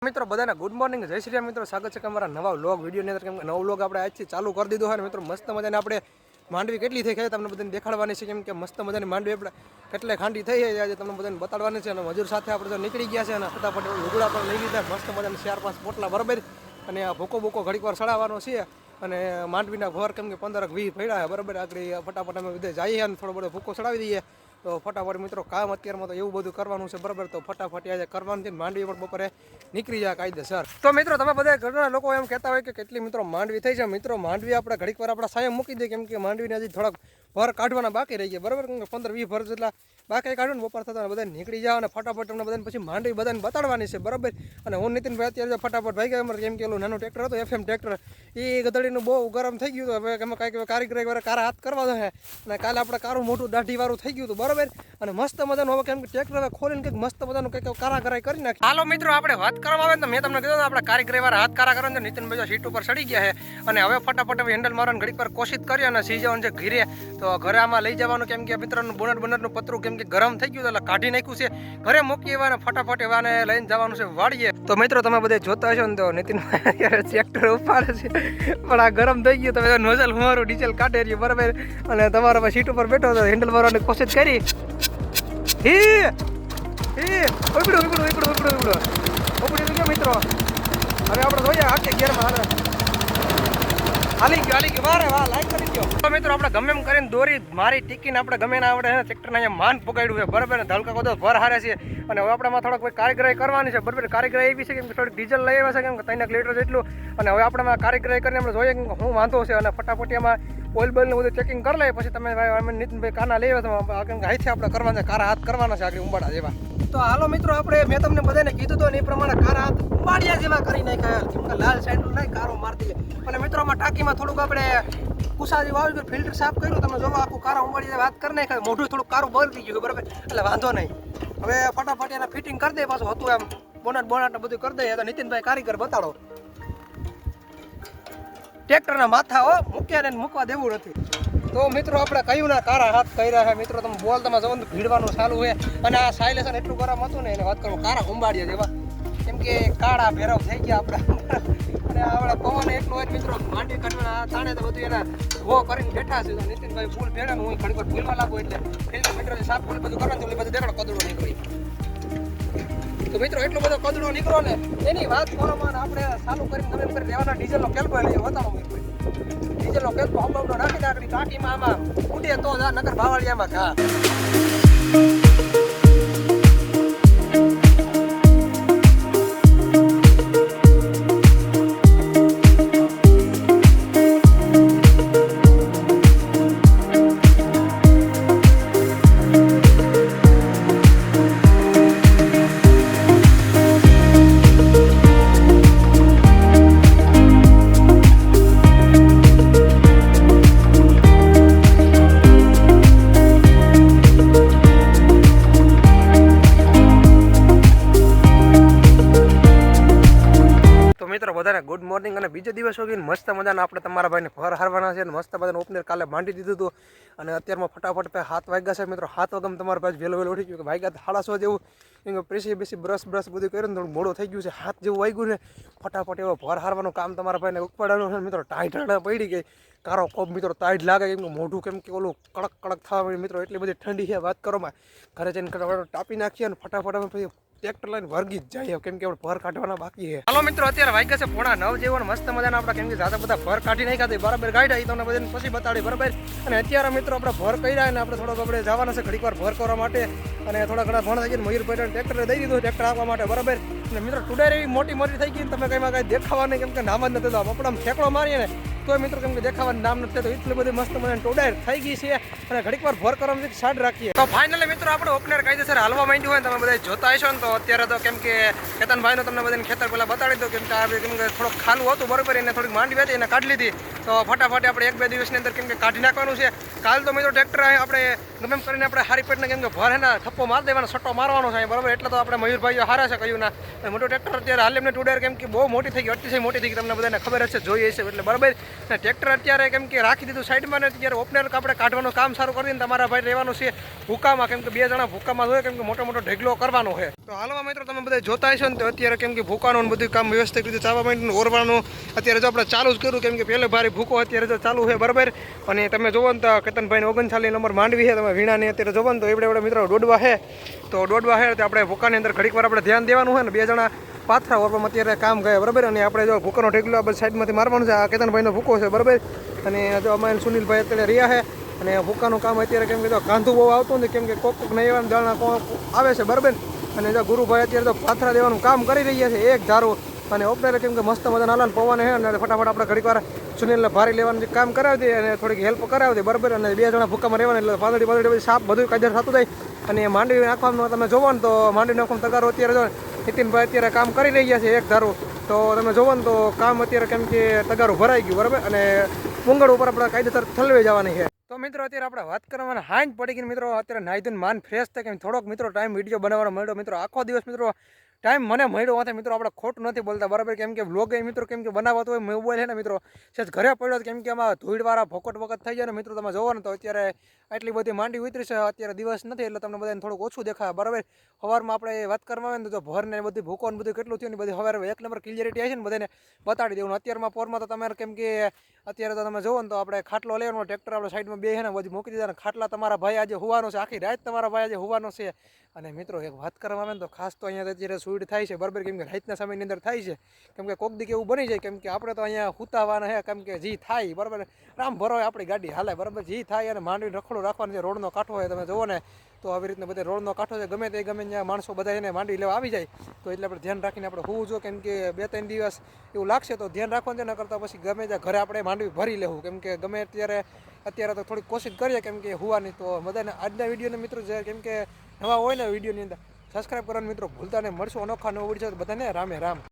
મિત્રો બધાને good morning, જય શ્રી રામ. મિત્રો સ્વાગત છે કે અમારા નવા વ્લોગ વિડીયોની અંદર. કેમ કે નવો વ્લોગ આપણે આજથી ચાલુ કરી દીધો હોય ને મિત્રો. મસ્ત મજાને આપણે માંડવી કેટલી થઈ ગઈ તમને બધાને દેખાડવાની છે. કેમ કે મસ્ત મજાની માંડવી આપણે કેટલે ખાંડી થઈ જાય આજે તમને બધાને બતાડવાની છે. અને મજૂર સાથે આપણે તો નીકળી ગયા છે અને ફટાફટ લુગડા પણ લઈ લીધા મસ્ત મજાને 4-5 પોટલા બરાબર. અને આ ભૂકો ઘડીક વાર સડાવવાનો છે. અને માંડવીના ઘર કેમ કે 15-20 પડ્યા બરાબર. આગળ ફટાફટ અમે બધે જઈએ અને થોડો બધો ભૂકો સડાવી દઈએ. તો ફટાફટ મિત્રો કામ અત્યારમાં તો એવું બધું કરવાનું છે બરાબર. તો ફટાફટ આજે કરવાનું છે. માંડવી પણ બપોરે નીકળી જાય કાયદેસર. તો મિત્રો તમે બધા ઘરના લોકો એમ કહેતા હોય કે કેટલી મિત્રો માંડવી થઈ છે. મિત્રો માંડવી આપણે ઘડીક વાર આપણા સાયમ મૂકી દઈએ. કેમ કે માંડવીને હજી થોડાક ભર કાઢવાના બાકી રહી ગયા બરાબર. કેમ કે 15-20 ભર જેટલા બાકી કાઢવાનું બપોર થતા બધા નીકળી જાવ અને ફટાફટ તમને બધાને પછી માંડવી બધાને બતાડવાની છે બરાબર. અને હું નીતિનભાઈ અત્યારે ફટાફટ ભાઈ ગયા અમારે. કેમ કે ઓલું નાનું ટ્રેક્ટર હતું FM ટ્રેક્ટર એ ગધડીનું બહુ ગરમ થઈ ગયું હતું. હવે એમાં કાંઈક કારીગરી વાર કારા હાથ કરવા દો હે. અને કાલે આપણે કારું મોટું દાઢીવાળું થઈ ગયું હતું બરાબર. અને મસ્ત મજાનું હવે કેમ કે ટ્રેક્ટર હવે ખોલીને કંઈક મસ્ત મજાનું કંઈક કારાગરાઈ કરી નાખી. હાલો મિત્રો આપણે વાત કરવામાં આવે તો મેં તમને કીધું આપણે કારીગરી વાળા હાથ કારા કરવાનું છે. નીતિનભાઈ સીટ ઉપર ચડી ગયા છે અને હવે ફટાફટ હેન્ડલ મારવાની ઘડીક પર કોશિશ કરી અને સી જવાનું છે ઘીરે. તો ઘરે આમાં લઈ જવાનું કેમ કે મિત્રોનું બોનટનું પતરું કેમ કે ગરમ થઈ ગયું એટલે કાઢી નાખ્યું છે. ઘરે મૂકી એવા ફટાફટ એવાને લઈને જવાનું છે વાડીએ. તો મિત્રો તમે બધા જોતા હશો ને તો નીતિનભાઈ અત્યારે ટ્રેક્ટર ઉપાડે છે પણ આ ગરમ થઈ ગયું. તમે નોઝલ મારું ડીઝલ કાઢે રહ્યું બરાબર. અને તમારા સીટ ઉપર બેઠો તો હેન્ડલ મારવાની કોશિશ કરી. મિત્રો હવે આપણે જોઈએ આખે ગેરમાં હાલી ગયો વારે વાહ લાઈક કરી ગયો. તો મિત્રો આપણે ગમે એમ કરીને દોરી મારી ટીકીને આપણે ગમે ને આપણે ટ્રેક્ટરને અહીંયા માન પકડ્યું છે બરાબર. ધલકા કદો ભર હારે છે અને હવે આપણામાં થોડોક કોઈ કારીગરાઈ કરવાની છે બરાબર. કારીગરાઈ એવી છે કે થોડીક ડીઝલ લઈ આવ્યા છે કેમ કે 3 લીટર જેટલું. અને હવે આપણે કારીગરાઈ કરીને આપણે જોઈએ કે હું વાંધો છે. અને ફટાફટ એમાં ઓઇલ બોઇલને બધું ચેકિંગ કરી લઈએ પછી તમે નીતિનભાઈ કાના લઈ આવ્યા કેમ કે અહીંથી આપણે કરવાના છે કારા હાથ કરવાના છે આગળ ઉંબાડા જેવા. તો હાલો મિત્રો આપણે મેં તમને બધાને કીધું તો એ પ્રમાણે કારા હાથ ઉંબાડિયા જેવા કરી નાખ્યા. કેમ કે લાલ સાઈડ નહીં કારો મારતી. અને મિત્રોમાં ટાંકીમાં થોડુંક આપણે કુસાજી વાવી ગયું ફિલ્ટર સાફ કર્યું. તમે જોવા આખું કારા ઉંબાડી વાત કરી નાખાય. મોઢું થોડુંક કારું બળતી ગયું બરાબર. એટલે વાંધો નહીં. હવે ફટાફટ એને ફિટિંગ કરી દે પાછું હતું એમ બોનટ બધું કરી દઈએ. તો નીતિનભાઈ કારીગર બતાડો. ટ્રેક્ટરના માથા હો મૂક્યા ને મૂકવા દેવું નથી. તો મિત્રો આપણે કહ્યું ના કારા હાથ કર્યા છે મિત્રો. તમે બોલ તમે જવાનું ભીડવાનું ચાલુ છે. અને આ સાયલેશન એટલું ગરમ હતું ને એને વાત કરું કારા ઉંબાડીએ જેવા કેમ કે કાળા ભેરવ થઈ ગયા આપણા. અને આપણે પવન એટલું હોય મિત્રો માંડી કાઢવાના તાણે તો બધું એના ભો કરીને બેઠા છે. નીતિનભાઈ ફૂલ ભેડા હું ઘણી વાર ભૂલવા લાગુ એટલે ફિલ્ટર મીટર સાફ કરી બધું કરવાનું એટલે બધું દેખાડો કદડો નીકળી. તો મિત્રો એટલો બધો કદડો નીકળો ને એની વાત કરવામાં આપણે ચાલુ કરીને તમે કરી લેવાના ડીઝલનો કેલ્પો લઈએ બતાવો મિત્રો. ડીઝલનો કેલ્પો હમણાં નાખી નાખી ટાંકીમાં આમાં ઉડે તો નકર બાવળિયામાં ઘા. બધાને ગુડ મોર્નિંગ. અને બીજો દિવસ હોય મસ્ત મજાના આપણે તમારા ભાઈને ભર હારવાના છે. અને મસ્ત મજાનું ઓપનર કાલે માંડી દીધું હતું. અને અત્યારમાં ફટાફટ 7 વાગ્યા છે મિત્રો. 7 વાગ્યામાં તમારા પાસે વહેલો ઉઠી ગયું કે વાગ્યા 6:30 જેવું. કેમ કે પ્રેસી બ્રશ બધું કર્યું ને થોડું મોડું થઈ ગયું છે. 7 જેવું વાગ્યું ને ફટાફટ એવો ભર હારવાનું કામ તમારા ભાઈને ઉપાડવાનું છે મિત્રો. ટાઈટ પડી ગઈ કારો કોપ મિત્રો ટાઈટ લાગે કેમ કે મોઢું કેમ કે ઓલું કડક થવા મળ્યું મિત્રો. એટલી બધી ઠંડી છે વાત કરોમાં. ઘરે જઈને ટાપી નાખીએ અને ફટાફટ અમે પછી ટ્રેક્ટર લઈને વર્ગી જ જાય કેમ કે આપણે ભર કાઢવાના બાકી છે. હાલો મિત્રો અત્યારે વાગ્યા છે 9:30 જેવો. મસ્ત મજાના આપણે કેમ કે જાતા બધા ભર કાઢી નાખ્યા બરાબર ગાડી તમને બધાને પછી બતાડી બરાબર. અને અત્યારે મિત્રો આપણે ભર કર્યા અને આપણે થોડોક આપણે જવાના છે ઘડીક વાર ભર કરવા માટે. અને થોડા ઘણા ભણ થઈ ગયા મયુરભાઈ ટ્રેક્ટર દઈ દીધું ટ્રેક્ટર આપવા માટે બરાબર. અને મિત્રો ટુડાર એવી મોટી થઈ ગઈ તમે કંઈમાં કાંઈ દેખાવા નહીં કેમ કે નામ જ નથી. આપણે ઠેકડો મારીએ ને તો મિત્રો કેમ કે દેખાવાનું નામ નથી. તો એટલી બધી મસ્ત મજાની ટોડાર થઈ ગઈ છે. અને ઘડીક વાર ભર કરવાની સાઈડ રાખીએ. તો ફાઇનલી મિત્રો આપણે ઓપનર કાયદેસર હાલવા માંડ્યું હોય તમે બધા જોતા હશો ને. તો અત્યારે તો કેમ કે કેતનભાઈનો તમને બધાને ખેતર પહેલાં બતાડી દો કેમ કે થોડુંક ખાલું હતું બરાબર. એને થોડીક માંડવી હતી એને કાઢી લીધી. તો ફટાફટ આપણે 1-2 દિવસની અંદર કેમ કે કાઢી નાખવાનું છે. કાલ તો મિત્રો ટ્રેક્ટર આપણે ગમે એમ કરીને આપણે હારી પેટને કેમ કે ભર એના થપ્પો મારી દેવાનો સટ્ટો મારવાનો છે બરાબર. એટલે તો આપણે મયુરભાઈઓ હારા છે કહ્યું ના. મોટું ટ્રેક્ટર અત્યારે હાલ એમને ટુડેર કેમ કે બહુ મોટી થઈ ગઈ અતિશય મોટી થઈ ગઈ તમને બધાને ખબર હશે જોઈએ છે એટલે બરાબર. ને ટ્રેક્ટર અત્યારે કેમ કે રાખી દીધું સાઈડમાં ને અત્યારે ઓપનર આપણે કાઢવાનું કામ સારું કરી દઈને તમારા ભાઈ રહેવાનું છે ભૂકામાં, કેમ કે 2 જણા ભૂકામાં જોઈએ, કેમ કે મોટો મોટો ઢગલો કરવાનો છે. તો હાલમાં મિત્રો તમે બધા જોતા હશો ને તો અત્યારે કેમ કે ભૂકાનું બધું કામ વ્યવસ્થિત રીતે ચાલવા માંડ્યું, ઓરવાનું અત્યારે જો આપણે ચાલુ જ કર્યું, કેમ કે પહેલે ભારે ભૂકો અત્યારે જો ચાલુ છે બરાબર. અને તમે જોવો ને તો કેતનભાઈને 39 નંબર માંડવી છે, તમે વીણાની અત્યારે જોવો ને તો એવડે મિત્રો દોડવા છે. તો દોડવા છે તો આપણે ભૂકાની અંદર ઘડીક વાર આપણે ધ્યાન દેવાનું છે ને 2 જણા પાથરા ઓરવામાં અત્યારે કામ ગયા બરાબર. અને આપણે જો ભૂકાનો ઢેકલો આ સાઈડમાંથી મારવાનું છે, આ કેતનભાઈનો ભૂકો છે બરાબર. અને જો અમારે સુનિલભાઈ અત્યારે રહ્યા છે અને ભૂકાનું કામ અત્યારે કેમ કે કાંધું બહુ આવતું નથી, કેમ કે કોક નહીં એવા દાણા આવે છે બરાબર. અને જો ગુરુભાઈ અત્યારે તો પાથરા દેવાનું કામ કરી રહ્યા છે એક ધારું. અને ઓપનરે કેમ કે મસ્ત મજાના નાના પવન છે અને ફટાફટ આપણે ઘડીક વાર સુનિલને ભારી લેવાનું કામ કરાવી દઈએ અને થોડીક હેલ્પ કરાવી દઈએ બરાબર. અને 2 જણા ભૂકામાં રહેવાના એટલે પાંદડી સાપ બધું કાયદેસર થતું જાય. અને માંડવી નાખવામાં તમે જોવો ને તો માંડવી નાખવામાં તગારો અત્યારે જો નીતિનભાઈ અત્યારે કામ કરી રહ્યા છે એક ધારું. તો તમે જોવો ને તો કામ અત્યારે કેમ કે તગારું ભરાઈ ગયું બરાબર. અને પુંગળ ઉપર આપણે કાયદેસર ઠલવી જવાની છે. તો મિત્રો અત્યારે આપણે વાત કરવાના હાંજ પડી ગઈ મિત્રો. અત્યારે નાહી ધોઈને માન ફ્રેશ થાય, કે થોડોક મિત્રો ટાઈમ વિડીયો બનાવવાનો મળ્યો મિત્રો. આખો દિવસ મિત્રો ટાઈમ મને મળ્યો હોતે મિત્રો, આપણે ખોટું નથી બોલતા બરાબર. કેમ કે વ્લોગ એ મિત્રો કેમ કે બનાવતો હોય મોબાઈલ છે ને મિત્રો સેજ ઘરે પડ્યો, કેમ કે આમાં ધૂળવાળા ભોકટ વખત થઈ જાય ને મિત્રો. તમે જોવો ને તો અત્યારે આટલી બધી માંડી ઉતરી છે, અત્યારે દિવસ નથી એટલે તમને બધાને થોડુંક ઓછું દેખાય બરાબર. સવારમાં આપણે વાત કરવા આવે ને તો ભર ને બધું ભૂકો ને બધું કેટલું થયું ને બધી સવારે 1 નંબર ક્લિયરિટી આવી છે ને બધાને બતાડી દેવું. અત્યારમાં પોરમાં તો તમારે કેમ કે અત્યારે તો તમે જોવો ને તો આપણે ખાટલો લેવાનો, ટ્રેક્ટર આપણે સાઈડમાં બે છે ને બધું મૂકી દીધા. ખાટલા તમારા ભાઈ આજે હોવાનો છે, આખી રાત તમારા ભાઈ આજે હોવાનો છે. અને મિત્રો એક વાત કરવામાં આવે ને તો ખાસ તો અહીંયા અત્યારે સુવિધ થાય છે બરાબર, કેમ કે રાતના સમયની અંદર થાય છે. કેમ કે કોક દીક એવું બની જાય, કેમ કે આપણે તો અહીંયા હુતાવાના છે, કેમ કે જી થાય બરાબર. રામ ભરો આપણી ગાડી હાલે બરાબર, જી થાય. અને માંડવી રખડું રાખવાનું છે, રોડનો કાંઠો હોય તમે જોવો ને તો આવી રીતના બધા રોડનો કાંઠો છે, ગમે ત્યાં માણસો બધા એને માંડવી લેવા આવી જાય. તો એટલે આપણે ધ્યાન રાખીને આપણે હોવું જોઈએ, કેમ કે 2-3 દિવસ એવું લાગશે તો ધ્યાન રાખવાનું છે. ન કરતાં પછી ગમે ત્યાં ઘરે આપણે માંડવી ભરી લેવું, કેમ કે ગમે અત્યારે તો થોડીક કોશિશ કરીએ કેમ કે હોવાની. તો બધાને આજના વિડીયોને મિત્રો જે કેમ કે નવા હોય ને વિડીયોની અંદર સબસ્ક્રાઈબ કરવાનું મિત્રો ભૂલતા ને. મળશું અનોખા નવો વિડીયો બધાને રામે રામ.